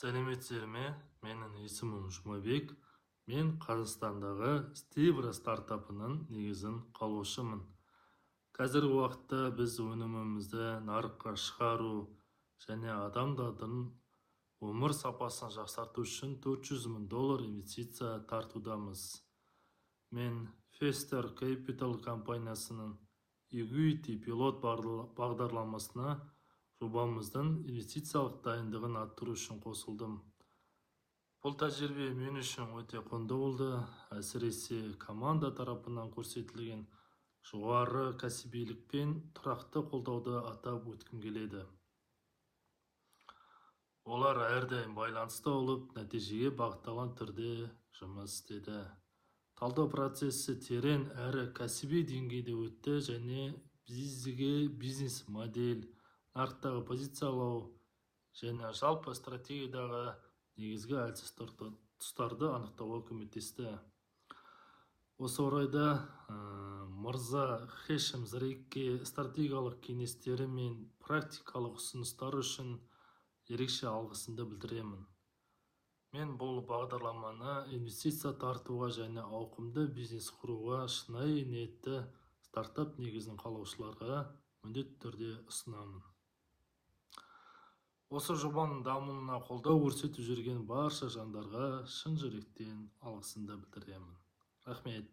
Сәлеметсіздер ме? Менің есімім Жұмабек. Мен Қазақстандағы Stibra стартапының негізін қалаушымын. Қазіргі уақытта біз өнімімізді нарыққа шығару және адамдардың өмір сапасын жақсарту үшін $400,000 инвестиция тартудамыз. Мен Fester Capital компаниясының Equity пилот бағдарламасына жобамыздың инвестициялық дайындығын арттыру үшін қосылдым. Бұл тәжірибе мен үшін өте құнды болды, әсіресе команда тарапынан көрсетілген жоғары кәсібилік пен тұрақты қолдауды атап өткім келеді. Олар әрдайым байланыста болып, нәтижеге бағытталған түрде жұмыс істеді. Талдау процесі терең әрі кәсіби деңгейде өтті және біздерге бизнес модель, нарықтағы позициялау және жалпы стратегиядағы негізгі әлсіз тұстарды анықтауға көмектесті. Осы орайда мырза Хешем Зарекке стратегиялық кеңестері мен практикалық ұсыныстары үшін ерекше алғысымды білдіремін. Мен бұл бағдарламаны инвестиция тартуға және ауқымды бизнес құруға шынайы ниетті стартап негізін қалаушыларға міндетті түрде ұсынамын. Осы жобаның дамуына қолдау көрсетіп жүрген барша жандарға шын жүректен алғысымды білдіремін. Рахмет.